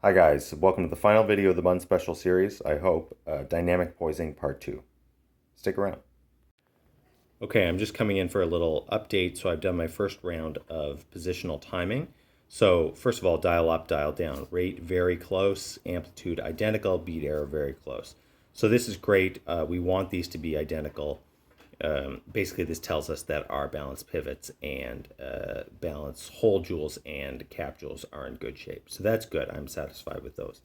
Hi guys, welcome to the final video of the Bunn special series, I hope, Dynamic Poising Part 2. Stick around. Okay, I'm just coming in for a little update. So I've done my first round of positional timing. So first of all, dial up, dial down. Rate very close, amplitude identical, beat error very close. So this is great. We want these to be identical. Basically, this tells us that our balance pivots and balance hole jewels and cap jewels are in good shape. So that's good. I'm satisfied with those.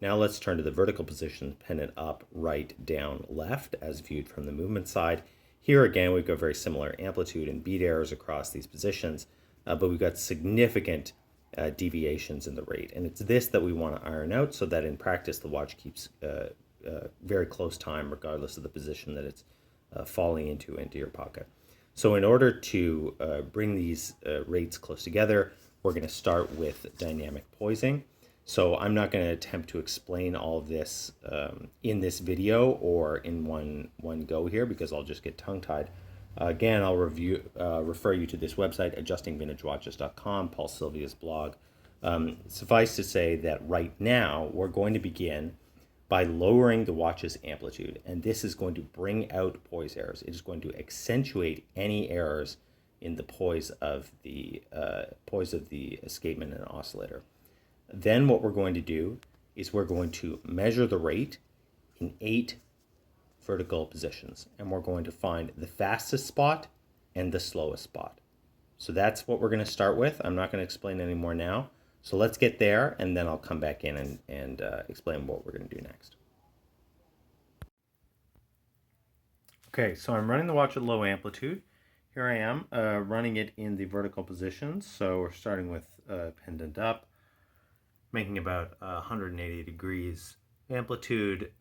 Now let's turn to the vertical position, pendant up, right, down, left, as viewed from the movement side. Here again, we've got very similar amplitude and beat errors across these positions, but we've got significant deviations in the rate. And it's this that we want to iron out so that in practice, the watch keeps very close time regardless of the position that it's falling into your pocket. So in order to bring these rates close together, we're going to start with dynamic poising. So I'm not going to attempt to explain all of this in this video or in one go here because I'll just get tongue-tied. Again, I'll refer you to this website, adjustingvintagewatches.com, Paul Sylvia's blog. Suffice to say that right now we're going to begin by lowering the watch's amplitude, and this is going to bring out poise errors. It is going to accentuate any errors in the poise of the escapement and oscillator. Then what we're going to do is we're going to measure the rate in 8 vertical positions, and we're going to find the fastest spot and the slowest spot. So that's what we're going to start with. I'm not going to explain any more now. So let's get there, and then I'll come back in and explain what we're going to do next. Okay, so I'm running the watch at low amplitude. Here I am running it in the vertical positions. So we're starting with pendant up, making about 180 degrees amplitude,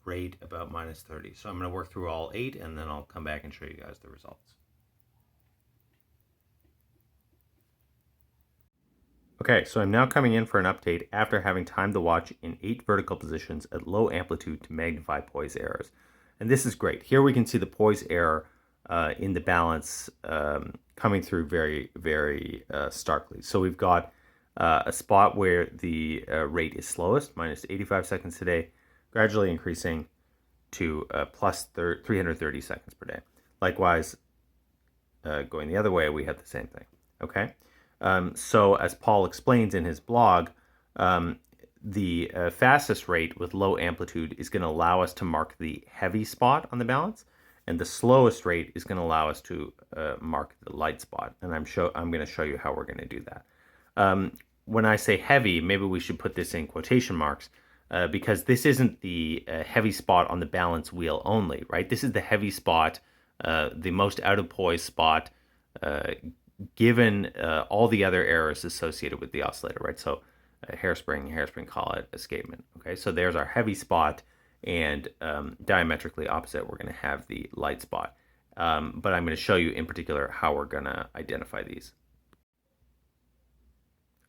rate about -30. So I'm going to work through all 8, and then I'll come back and show you guys the results. Okay, so I'm now coming in for an update after having timed the watch in 8 vertical positions at low amplitude to magnify poise errors. And this is great. Here we can see the poise error in the balance coming through very, very starkly. So we've got a spot where the rate is slowest, -85 seconds today, gradually increasing to plus 330 seconds per day. Likewise, going the other way, we have the same thing, okay? So as Paul explains in his blog, the fastest rate with low amplitude is going to allow us to mark the heavy spot on the balance, and the slowest rate is going to allow us to mark the light spot. And I'm going to show you how we're going to do that. When I say heavy, maybe we should put this in quotation marks because this isn't the heavy spot on the balance wheel only, right? This is the heavy spot, the most out of poise spot, given all the other errors associated with the oscillator, right? So hairspring collet, escapement, okay? So there's our heavy spot, and diametrically opposite, we're going to have the light spot. But I'm going to show you in particular how we're going to identify these.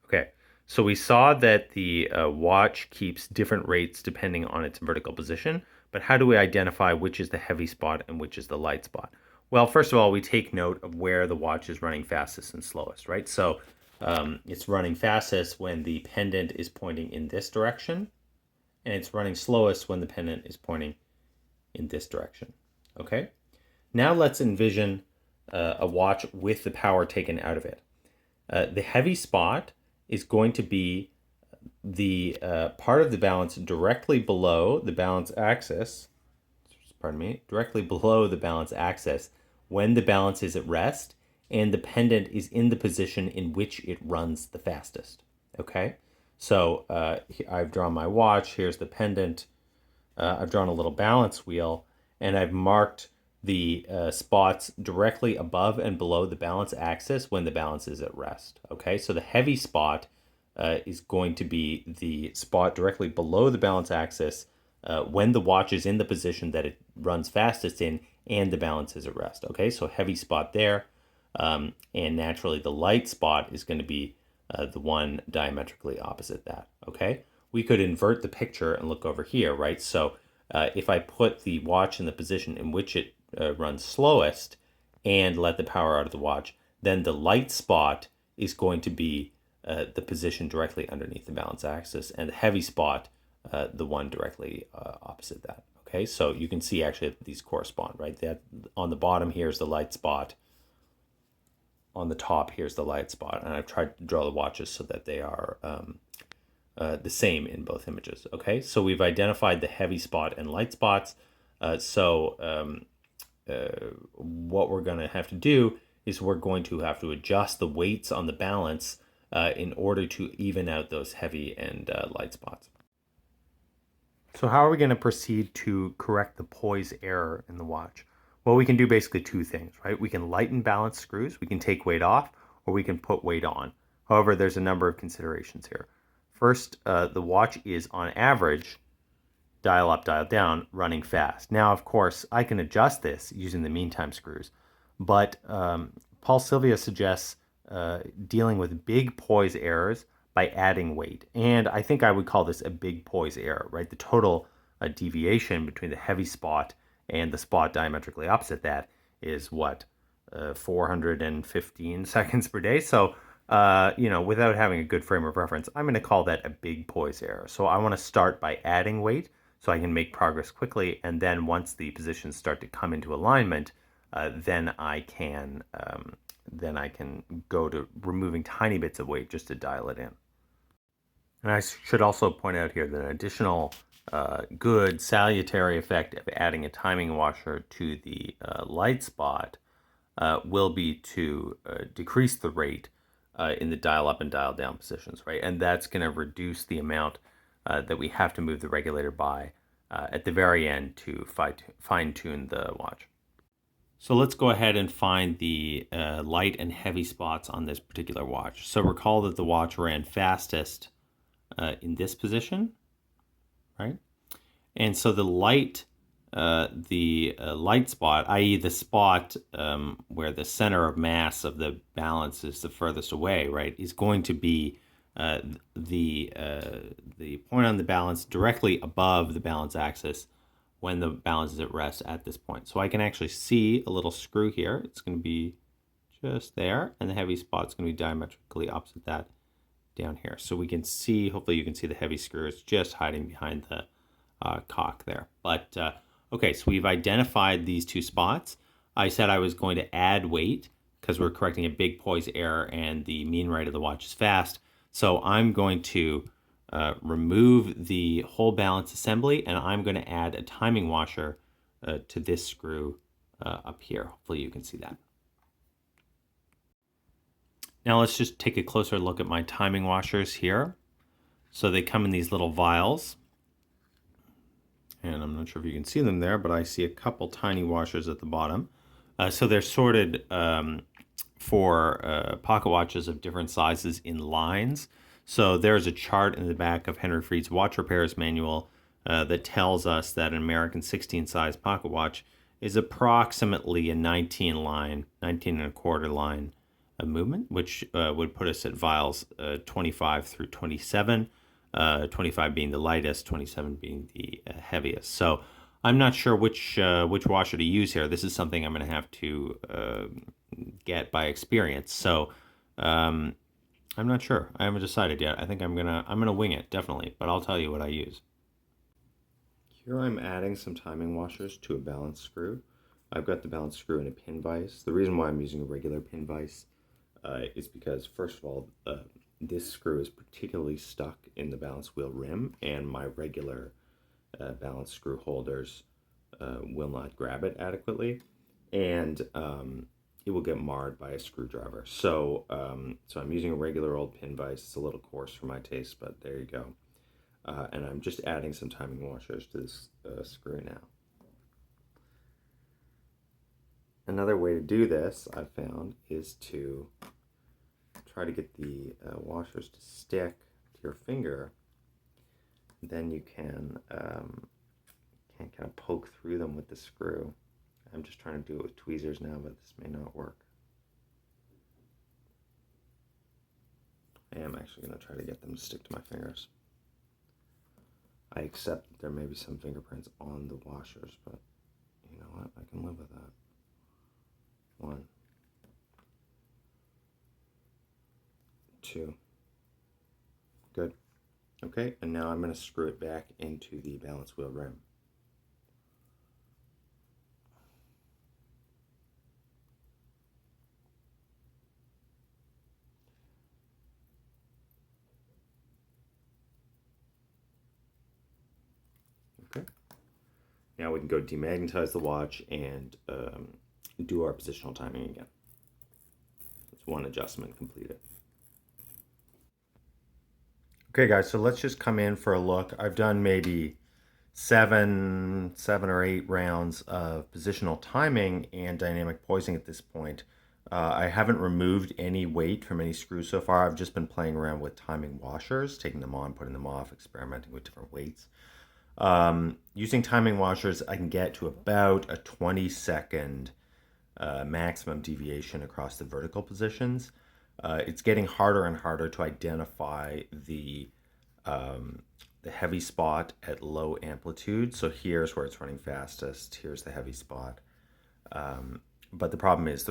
Okay, so we saw that the watch keeps different rates depending on its vertical position, but how do we identify which is the heavy spot and which is the light spot? Well, first of all, we take note of where the watch is running fastest and slowest, right? So it's running fastest when the pendant is pointing in this direction, and it's running slowest when the pendant is pointing in this direction, okay? Now let's envision a watch with the power taken out of it. The heavy spot is going to be the part of the balance directly below the balance axis, directly below the balance axis when the balance is at rest and the pendant is in the position in which it runs the fastest, okay? So I've drawn my watch, here's the pendant, I've drawn a little balance wheel, and I've marked the spots directly above and below the balance axis when the balance is at rest, okay? So the heavy spot is going to be the spot directly below the balance axis when the watch is in the position that it runs fastest in and the balance is at rest, okay? So heavy spot there, and naturally the light spot is going to be the one diametrically opposite that, okay? We could invert the picture and look over here, right? So if I put the watch in the position in which it runs slowest and let the power out of the watch, then the light spot is going to be the position directly underneath the balance axis, and the heavy spot, the one directly opposite that. Okay, so you can see actually that these correspond, right? That on the bottom here's the light spot. On the top here's the light spot, and I've tried to draw the watches so that they are the same in both images. Okay, so we've identified the heavy spot and light spots. What we're going to have to do is we're going to have to adjust the weights on the balance in order to even out those heavy and light spots. So how are we going to proceed to correct the poise error in the watch? Well, we can do basically two things, right? We can lighten balance screws, we can take weight off, or we can put weight on. However, there's a number of considerations here. First, the watch is on average, dial up, dial down, running fast. Now, of course, I can adjust this using the mean time screws, but Paul Sylvia suggests dealing with big poise errors by adding weight. And I think I would call this a big poise error, right? The total deviation between the heavy spot and the spot diametrically opposite that is what, 415 seconds per day. So, without having a good frame of reference, I'm going to call that a big poise error. So I want to start by adding weight so I can make progress quickly. And then once the positions start to come into alignment, then I can go to removing tiny bits of weight just to dial it in. And I should also point out here that an additional good salutary effect of adding a timing washer to the light spot will be to decrease the rate in the dial up and dial down positions, right? And that's going to reduce the amount that we have to move the regulator by at the very end to fine tune the watch. So let's go ahead and find the light and heavy spots on this particular watch. So recall that the watch ran fastest in this position, right? And so the light spot, i.e. the spot where the center of mass of the balance is the furthest away, right, is going to be the point on the balance directly above the balance axis when the balance is at rest at this point. So I can actually see a little screw here. It's going to be just there, and the heavy spot's going to be diametrically opposite that down here. So we can see, hopefully you can see the heavy screw is just hiding behind the cock there. But okay, so we've identified these two spots. I said I was going to add weight because we're correcting a big poise error and the mean rate of the watch is fast. So I'm going to remove the whole balance assembly, and I'm going to add a timing washer to this screw up here. Hopefully you can see that. Now let's just take a closer look at my timing washers here. So they come in these little vials. And I'm not sure if you can see them there, but I see a couple tiny washers at the bottom. So they're sorted for pocket watches of different sizes in lines. So there's a chart in the back of Henry Freed's Watch Repairers Manual that tells us that an American 16-size pocket watch is approximately a 19 and a quarter line movement, which would put us at vials 25 through 27, 25 being the lightest, 27 being the heaviest. So I'm not sure which washer to use here. This is something I'm going to have to get by experience. So I'm not sure. I haven't decided yet. I think I'm gonna wing it, definitely, but I'll tell you what I use. Here I'm adding some timing washers to a balance screw. I've got the balance screw in a pin vise. The reason why I'm using a regular pin vise is because, first of all, this screw is particularly stuck in the balance wheel rim, and my regular balance screw holders will not grab it adequately, and it will get marred by a screwdriver. So I'm using a regular old pin vise. It's a little coarse for my taste, but there you go. And I'm just adding some timing washers to this screw now. Another way to do this, I've found, is to try to get the washers to stick to your finger. Then you can kind of poke through them with the screw. I'm just trying to do it with tweezers now, but this may not work. I am actually going to try to get them to stick to my fingers. I accept that there may be some fingerprints on the washers, but you know what? I can live with that. 1, 2, Good. Okay, and now I'm going to screw it back into the balance wheel rim. Okay. Now we can go demagnetize the watch and do our positional timing again. That's one adjustment completed. Okay guys, so let's just come in for a look. I've done maybe seven or eight rounds of positional timing and dynamic poising at this point. I haven't removed any weight from any screws so far. I've just been playing around with timing washers, taking them on, putting them off, experimenting with different weights. Using timing washers, I can get to about a 20-second maximum deviation across the vertical positions. It's getting harder and harder to identify the heavy spot at low amplitude. So here's where it's running fastest. Here's the heavy spot. But the problem is,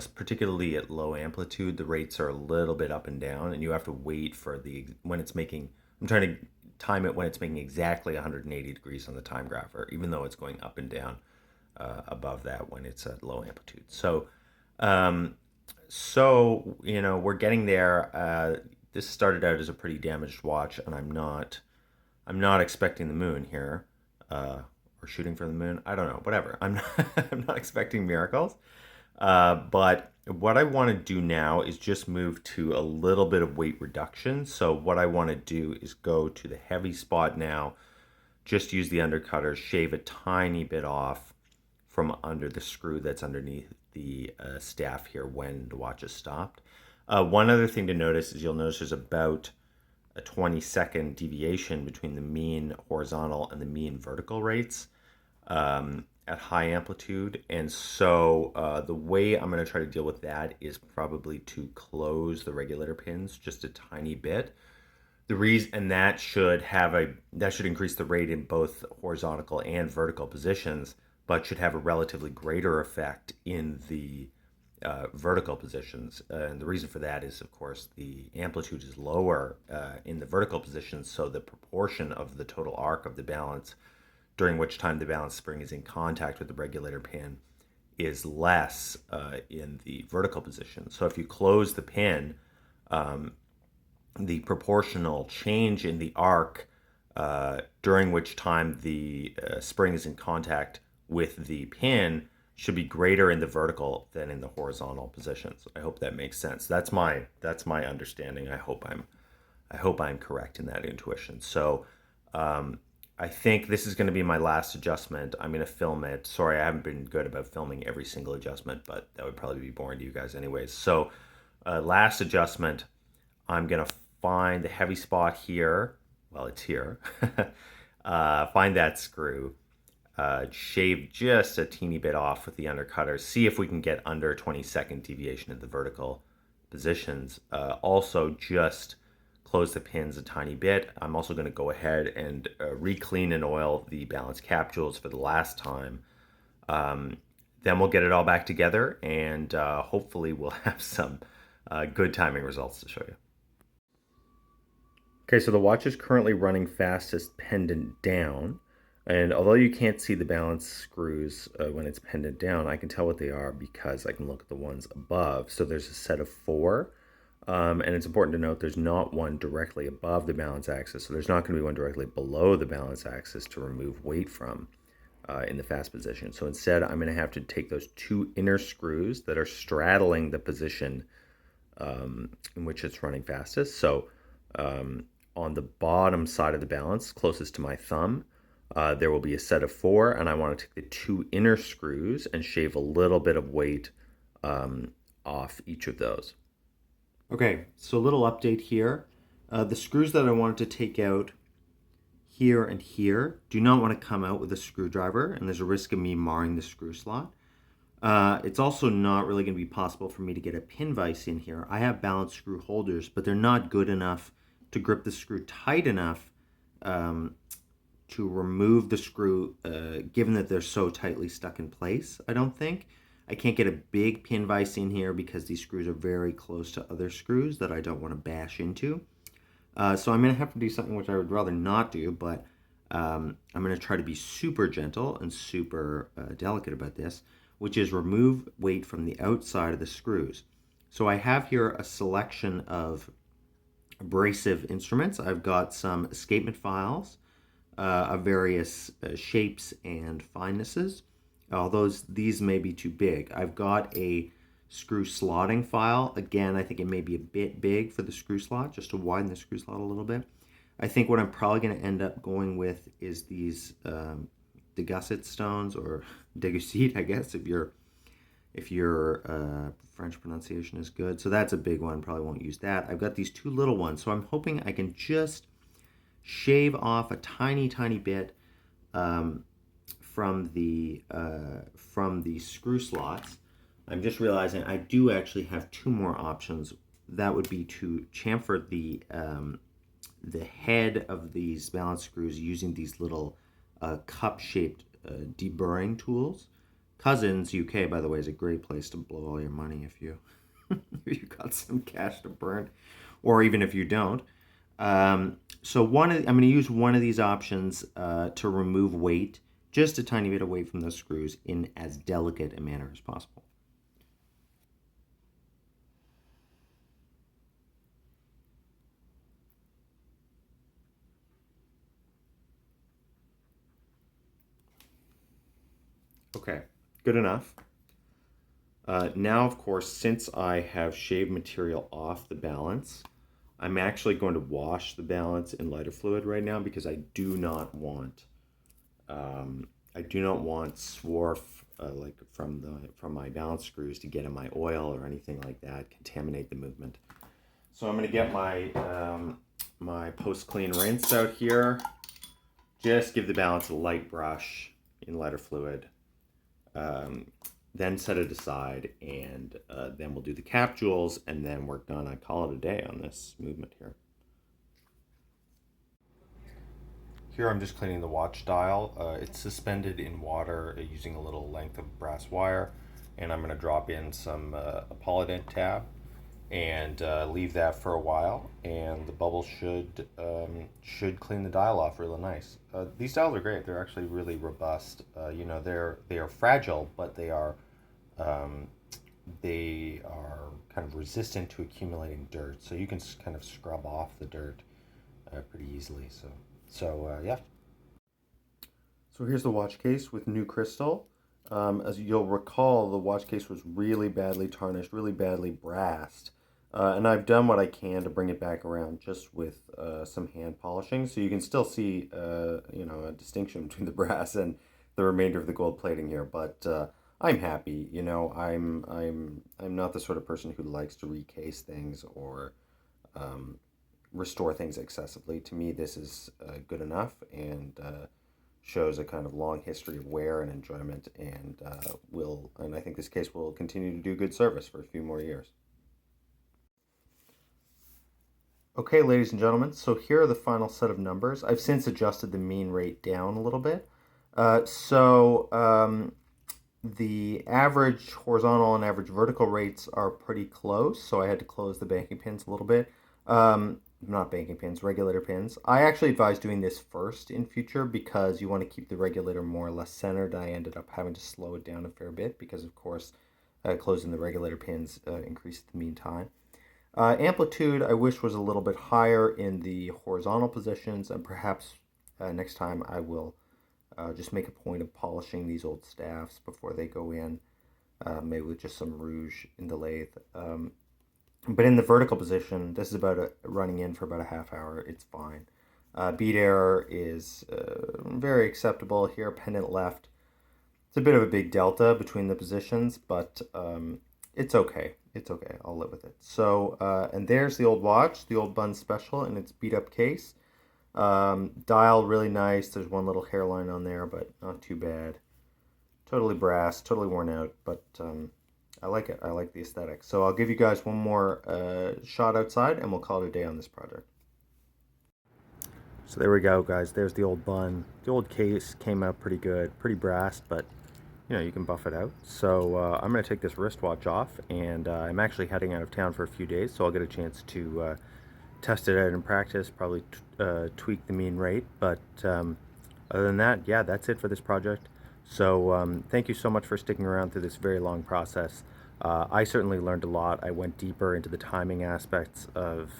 particularly at low amplitude, the rates are a little bit up and down, and you have to wait for when it's making. I'm trying to time it when it's making exactly 180 degrees on the time grapher, even though it's going up and down above that when it's at low amplitude. So, we're getting there. This started out as a pretty damaged watch, and I'm not expecting the moon here, or shooting for the moon. I don't know, whatever. I'm not expecting miracles. But what I want to do now is just move to a little bit of weight reduction. So what I want to do is go to the heavy spot now, just use the undercutter, shave a tiny bit off from under the screw that's underneath the staff here when the watch is stopped. One other thing to notice is you'll notice there's about a 20-second deviation between the mean horizontal and the mean vertical rates at high amplitude. And so the way I'm going to try to deal with that is probably to close the regulator pins just a tiny bit. The reason, and that should increase the rate in both horizontal and vertical positions, but should have a relatively greater effect in the vertical positions. And the reason for that is, of course, the amplitude is lower in the vertical positions, so the proportion of the total arc of the balance during which time the balance spring is in contact with the regulator pin is less in the vertical position. So if you close the pin, the proportional change in the arc during which time the spring is in contact with the pin should be greater in the vertical than in the horizontal positions. I hope that makes sense. That's my understanding. I hope I'm correct in that intuition. So I think this is going to be my last adjustment. I'm going to film it. Sorry, I haven't been good about filming every single adjustment, but that would probably be boring to you guys anyways. So last adjustment, I'm going to find the heavy spot here. Well, it's here. Find that screw. Shave just a teeny bit off with the undercutter. See if we can get under 20-second deviation in the vertical positions. Also, just close the pins a tiny bit. I'm also going to go ahead and re-clean and oil the balance capsules for the last time. Then we'll get it all back together, and hopefully we'll have some good timing results to show you. Okay, so the watch is currently running fastest pendant down. And although you can't see the balance screws when it's pendant down, I can tell what they are because I can look at the ones above. So there's a set of 4. And it's important to note there's not one directly above the balance axis. So there's not going to be one directly below the balance axis to remove weight from in the fast position. So instead, I'm going to have to take those 2 inner screws that are straddling the position in which it's running fastest. So on the bottom side of the balance, closest to my thumb, there will be a set of 4, and I want to take the 2 inner screws and shave a little bit of weight off each of those. Okay, so a little update here. The screws that I wanted to take out here and here do not want to come out with a screwdriver, and there's a risk of me marring the screw slot. It's also not really going to be possible for me to get a pin vise in here. I have balance screw holders, but they're not good enough to grip the screw tight enough to remove the screw, given that they're so tightly stuck in place, I don't think. I can't get a big pin vise in here because these screws are very close to other screws that I don't want to bash into. So I'm going to have to do something which I would rather not do, but I'm going to try to be super gentle and super delicate about this, which is remove weight from the outside of the screws. So I have here a selection of abrasive instruments. I've got some escapement files of various shapes and finenesses. Although these may be too big. I've got a screw slotting file. Again, I think it may be a bit big for the screw slot, just to widen the screw slot a little bit. I think what I'm probably going to end up going with is these degusset stones, or degussit, I guess, if your French pronunciation is good. So that's a big one. Probably won't use that. I've got these two little ones, so I'm hoping I can just shave off a tiny, tiny bit from the screw slots. I'm just realizing I do actually have two more options. That would be to chamfer the head of these balance screws using these little cup-shaped deburring tools. Cousins UK, by the way, is a great place to blow all your money if you if you got some cash to burn, or even if you don't. So I'm going to use one of these options to remove weight, just a tiny bit of weight from those screws, in as delicate a manner as possible. Okay, good enough. Now, of course, since I have shaved material off the balance, I'm actually going to wash the balance in lighter fluid right now, because I do not want swarf like from my balance screws to get in my oil or anything like that, contaminate the movement. So I'm going to get my my post clean rinse out here. Just give the balance a light brush in lighter fluid. Then set it aside, and then we'll do the cap jewels, and then we're gonna call it a day on this movement here. Here I'm just cleaning the watch dial. It's suspended in water using a little length of brass wire, and I'm going to drop in some polydent tab and leave that for a while, and the bubble should clean the dial off really nice. These dials are great. They're actually really robust. They are fragile, but um, they are kind of resistant to accumulating dirt, so you can kind of scrub off the dirt pretty easily. So yeah. So here's the watch case with new crystal. As you'll recall, the watch case was really badly tarnished, really badly brassed. And I've done what I can to bring it back around just with some hand polishing. So you can still see, a distinction between the brass and the remainder of the gold plating here. But I'm happy. I'm not the sort of person who likes to recase things or restore things excessively. To me, this is good enough, and shows a kind of long history of wear and enjoyment, and I think this case will continue to do good service for a few more years. Okay, ladies and gentlemen, so here are the final set of numbers. I've since adjusted the mean rate down a little bit. The average horizontal and average vertical rates are pretty close, so I had to close the banking pins a little bit. Not banking pins, regulator pins. I actually advise doing this first in future, because you want to keep the regulator more or less centered. I ended up having to slow it down a fair bit because, of course, closing the regulator pins increased the mean time. Amplitude, I wish, was a little bit higher in the horizontal positions, and perhaps next time I will just make a point of polishing these old staffs before they go in, maybe with just some rouge in the lathe. But in the vertical position, this is about running in for about a half hour. It's fine. Bead error is very acceptable here. Pendant left. It's a bit of a big delta between the positions, but it's okay. It's okay. I'll live with it. So, and there's the old watch, the old Bunn Special in its beat up case. Dial really nice. There's one little hairline on there, but not too bad. Totally brass, totally worn out, but I like it. I like the aesthetic. So I'll give you guys one more shot outside, and we'll call it a day on this project. So there we go, guys. There's the old Bunn. The old case came out pretty good, pretty brass, but you can buff it out. So I'm going to take this wristwatch off, and I'm actually heading out of town for a few days, so I'll get a chance to test it out in practice, probably tweak the mean rate. But other than that, yeah, that's it for this project. So thank you so much for sticking around through this very long process. I certainly learned a lot. I went deeper into the timing aspects of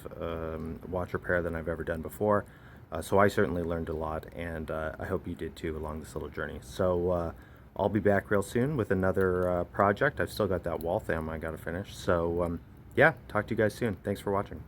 watch repair than I've ever done before. So I certainly learned a lot, and I hope you did too along this little journey. So I'll be back real soon with another project. I've still got that wall thing I got to finish. So yeah, talk to you guys soon. Thanks for watching.